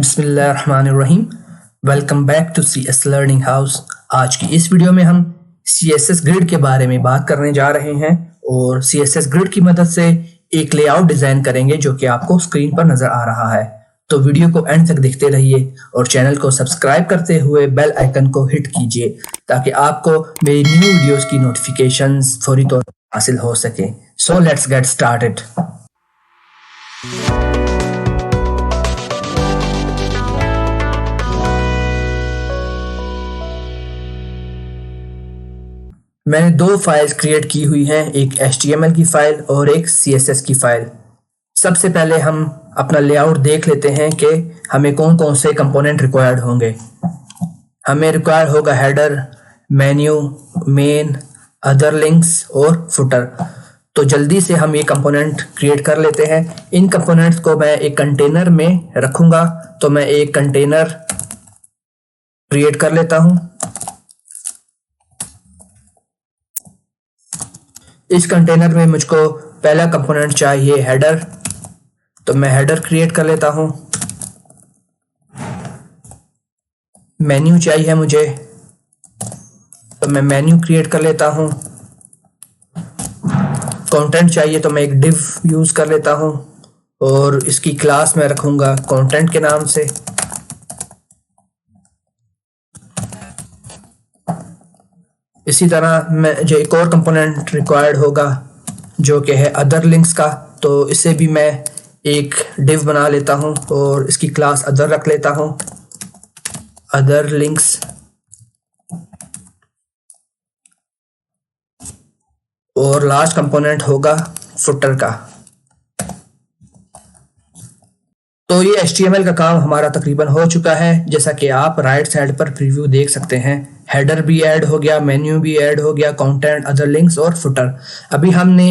बिस्मिल्लाहिर्रहमानिर्रहीम। Welcome back to CS learning house. आज की इस वीडियो में हम CSS ग्रिड के बारे में बात करने जा रहे हैं और CSS ग्रिड की मदद से एक लेआउट डिजाइन करेंगे जो कि आपको स्क्रीन पर नजर आ रहा है। तो वीडियो को एंड तक देखते रहिए और चैनल को सब्सक्राइब करते हुए बेल आइकन को हिट कीजिए ताकि आपको मेरी न्यू वीडियोस की नोटिफिकेशंस फौरी तौर पर हासिल हो सके। So let's get started. मैंने दो फाइल्स क्रिएट की हुई हैं, एक HTML की फाइल और एक CSS की फाइल। सबसे पहले हम अपना लेआउट देख लेते हैं कि हमें कौन कौन से कंपोनेंट रिक्वायर्ड होंगे। हमें रिक्वायर्ड होगा header, menu, main, other links और फुटर। तो जल्दी से हम ये कंपोनेंट क्रिएट कर लेते हैं। इन कंपोनेंट्स को मैं एक कंटेनर में रखूंगा, तो मैं एक कंटेनर क्रिएट कर लेता हूं। इस कंटेनर में मुझको पहला कंपोनेंट चाहिए हेडर, तो मैं हेडर क्रिएट कर लेता हूं। मेन्यू चाहिए मुझे, तो मैं मेन्यू क्रिएट कर लेता हूं। कंटेंट चाहिए तो मैं एक डिव यूज कर लेता हूं और इसकी क्लास मैं रखूंगा कंटेंट के नाम से। इसी तरह मुझे एक और कंपोनेंट रिक्वायर्ड होगा जो कि है अदर लिंक्स का, तो इसे भी मैं एक डिव बना लेता हूं और इसकी क्लास अदर रख लेता हूं, अदर लिंक्स। और लास्ट कंपोनेंट होगा फुटर का। तो ये HTML का काम हमारा तकरीबन हो चुका है। जैसा कि आप राइट साइड पर प्रीव्यू देख सकते हैं, हेडर भी ऐड हो गया, मेन्यू भी ऐड हो गया, कंटेंट, अदर लिंक्स और फुटर। अभी हमने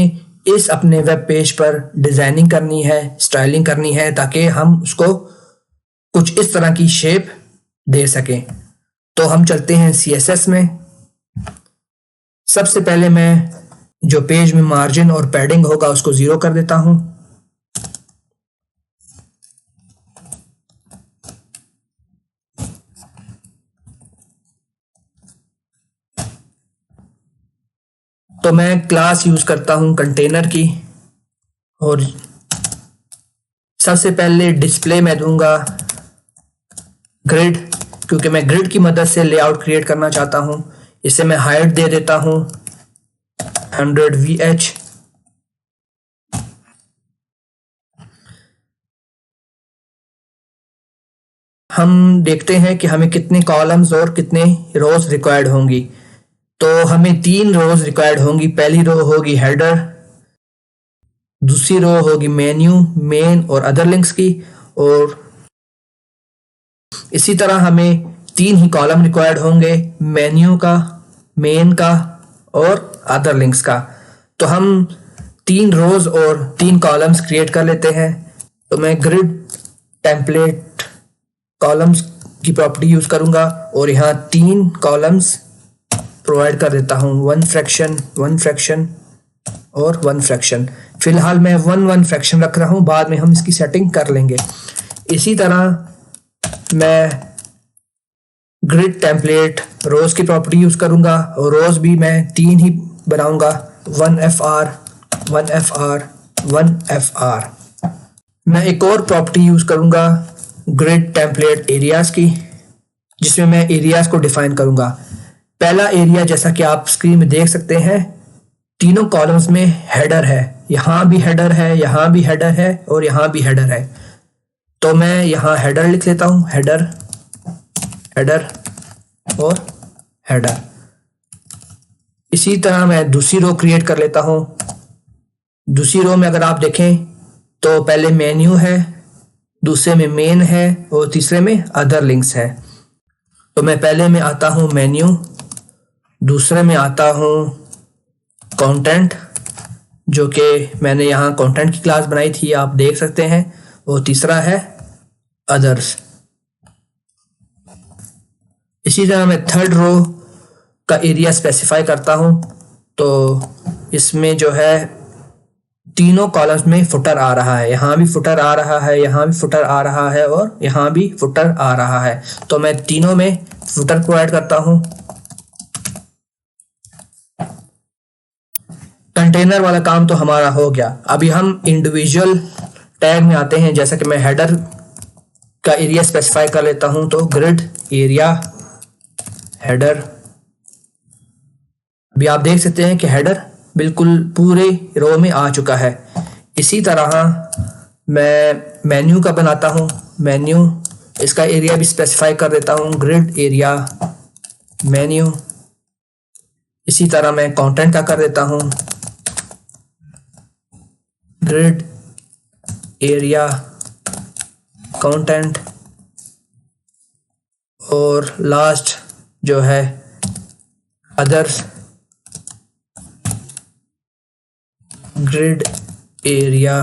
इस अपने वेब पेज पर डिजाइनिंग करनी है, स्टाइलिंग करनी है ताकि हम उसको कुछ इस तरह की शेप दे सकें। तो हम चलते हैं CSS में। सबसे पहले मैं जो पेज में मार्जिन और पैडिंग होगा उसको 0 कर देता हूं। तो मैं क्लास यूज करता हूं कंटेनर की और सबसे पहले डिस्प्ले में दूंगा ग्रिड, क्योंकि मैं ग्रिड की मदद से लेआउट क्रिएट करना चाहता हूं। इसे मैं हाइट दे देता हूं 100 VH। हम देखते हैं कि हमें कितने कॉलम्स और कितने रोज रिक्वायर्ड होंगी। तो हमें 3 रोज रिक्वायर्ड होंगी। पहली रो होगी हेडर, दूसरी रो होगी मेन्यू, मेन और अदर लिंक्स की, और इसी तरह हमें 3 ही कॉलम रिक्वायर्ड होंगे, मेन्यू का, मेन का और अदर लिंक्स का। तो हम 3 रोज और 3 कॉलम्स क्रिएट कर लेते हैं। तो मैं ग्रिड टेम्पलेट कॉलम्स की प्रॉपर्टी यूज करूंगा और यहाँ 3 कॉलम्स प्रोवाइड कर देता हूँ, 1 फ्रैक्शन, 1 फ्रैक्शन और 1 फ्रैक्शन। फिलहाल मैं 1 फ्रैक्शन रख रहा हूँ, बाद में हम इसकी सेटिंग कर लेंगे। इसी तरह मैं ग्रिड टेम्पलेट रोज की प्रॉपर्टी यूज करूंगा और रोज भी मैं 3 ही बनाऊंगा, 1 FR, 1 FR, 1 FR। मैं एक और प्रॉपर्टी यूज करूंगा ग्रिड टेम्पलेट एरियाज की, जिसमें मैं एरियाज को डिफाइन करूंगा। पहला एरिया जैसा कि आप स्क्रीन में देख सकते हैं, तीनों कॉलम्स में हेडर है, यहां भी हेडर है, यहां भी हेडर है और यहां भी हेडर है। तो मैं यहां हेडर लिख लेता हूं, हेडर, हेडर और हेडर। इसी तरह मैं दूसरी रो क्रिएट कर लेता हूं। दूसरी रो में अगर आप देखें तो पहले मेन्यू है, दूसरे में मेन है और तीसरे में अदर लिंक्स है। तो मैं पहले में आता हूं मेन्यू, दूसरे में आता हूं कंटेंट, जो कि मैंने यहाँ कंटेंट की क्लास बनाई थी, आप देख सकते हैं, और तीसरा है अदर्स। इसी तरह मैं थर्ड रो का एरिया स्पेसिफाई करता हूं। तो इसमें जो है तीनों कॉलम्स में फुटर आ रहा है, यहाँ भी फुटर आ रहा है, यहाँ भी फुटर आ रहा है और यहाँ भी फुटर आ रहा है। तो मैं तीनों में फुटर प्रोवाइड करता हूँ। कंटेनर वाला काम तो हमारा हो गया। अभी हम इंडिविजुअल टैग में आते हैं। जैसा कि मैं हेडर का एरिया स्पेसिफाई कर लेता हूं, तो ग्रिड एरिया हेडर। अभी आप देख सकते हैं कि हेडर बिल्कुल पूरे रो में आ चुका है। इसी तरह मैं मेन्यू का बनाता हूं। मेन्यू, इसका एरिया भी स्पेसिफाई कर देता हूं, ग्रिड एरिया मेन्यू। इसी तरह मैं कंटेंट का कर देता हूं, ग्रिड एरिया कंटेंट। और लास्ट जो है अदर्स, ग्रिड एरिया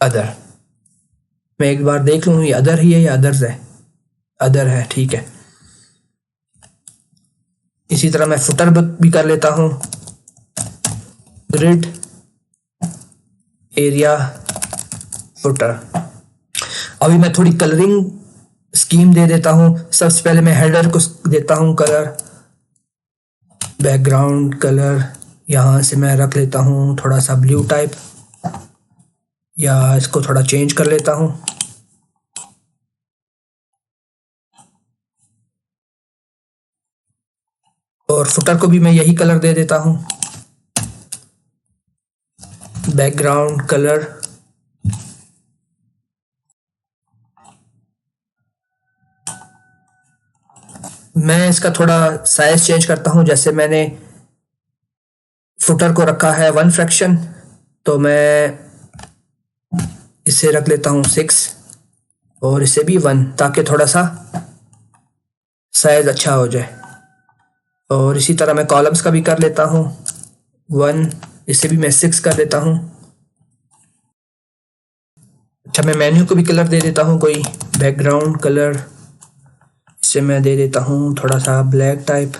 अदर। मैं एक बार देख लूँ ये अदर ही है या अदर्स है? अदर है, ठीक है। इसी तरह मैं फुटर भी कर लेता हूँ, ग्रिड एरिया फुटर। अभी मैं थोड़ी कलरिंग स्कीम दे देता हूँ। सबसे पहले मैं हेडर को देता हूँ कलर, बैकग्राउंड कलर। यहाँ से मैं रख लेता हूँ थोड़ा सा ब्लू टाइप, या इसको थोड़ा चेंज कर लेता हूँ। और फुटर को भी मैं यही कलर दे देता हूँ, बैकग्राउंड कलर। मैं इसका थोड़ा साइज चेंज करता हूँ। जैसे मैंने फुटर को रखा है 1 फ्रैक्शन, तो मैं इसे रख लेता हूँ 6 और इसे भी 1, ताकि थोड़ा सा साइज अच्छा हो जाए। और इसी तरह मैं कॉलम्स का भी कर लेता हूँ 1, इसे भी मैं 6 कर देता हूँ। अच्छा, मैं मेन्यू को भी कलर दे देता हूँ कोई, बैकग्राउंड कलर। इसे मैं दे देता हूँ थोड़ा सा ब्लैक टाइप।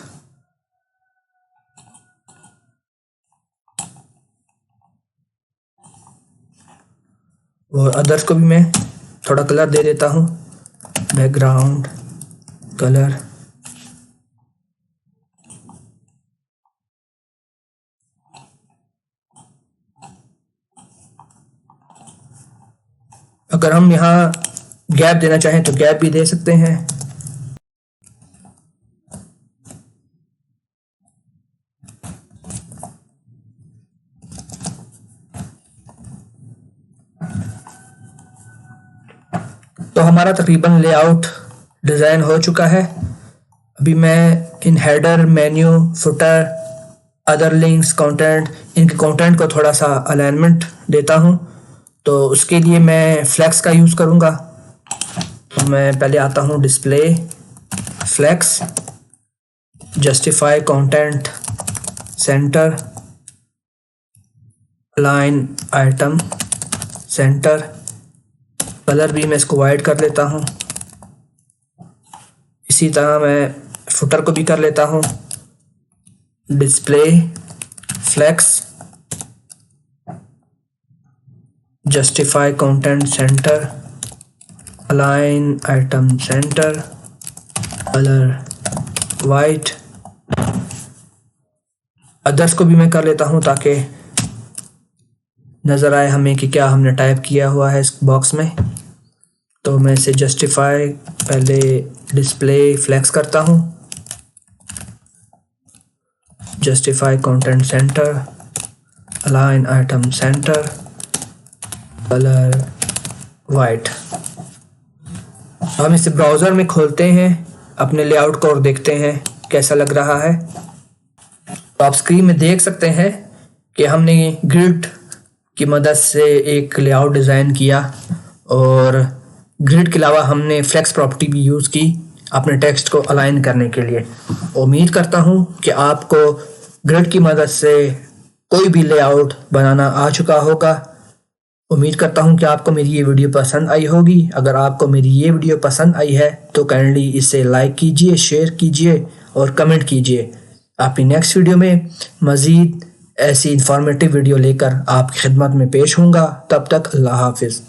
और अदर्स को भी मैं थोड़ा कलर दे देता हूँ, बैकग्राउंड कलर। अगर हम यहाँ गैप देना चाहें तो गैप भी दे सकते हैं। तो हमारा तकरीबन लेआउट डिज़ाइन हो चुका है। अभी मैं इन header, menu, footer, other links, content, इनके कंटेंट को थोड़ा सा अलाइनमेंट देता हूँ। तो उसके लिए मैं फ्लैक्स का यूज़ करूँगा। तो मैं पहले आता हूँ display, flex, justify content center, align item center. Colour भी मैं इसको वाइट कर लेता हूँ। इसी तरह मैं फुटर को भी कर लेता हूँ, display, flex, justify content center, align item center, colour white. Others को भी मैं कर लेता हूँ ताकि नज़र आए हमें कि क्या हमने टाइप किया हुआ है इस बॉक्स में। तो मैं इसे जस्टिफाई, पहले डिस्प्ले फ्लैक्स करता हूँ, justify content center, align item center, colour white. हम इसे ब्राउज़र में खोलते हैं अपने लेआउट को और देखते हैं कैसा लग रहा है। तो आप स्क्रीन में देख सकते हैं कि हमने ग्रिड की मदद से एक लेआउट डिज़ाइन किया, और ग्रिड के अलावा हमने फ्लेक्स प्रॉपर्टी भी यूज़ की अपने टेक्स्ट को अलाइन करने के लिए। उम्मीद करता हूँ कि आपको ग्रिड की मदद से कोई भी लेआउट बनाना आ चुका होगा। उम्मीद करता हूँ कि आपको मेरी ये वीडियो पसंद आई होगी। अगर आपको मेरी ये वीडियो पसंद आई है तो काइंडली इसे लाइक कीजिए, शेयर कीजिए और कमेंट कीजिए। आपकी नेक्स्ट वीडियो में मज़ीद ऐसी इंफॉर्मेटिव वीडियो लेकर आपकी खिदमत में पेश होऊंगा। तब तक अल्लाह हाफिज़।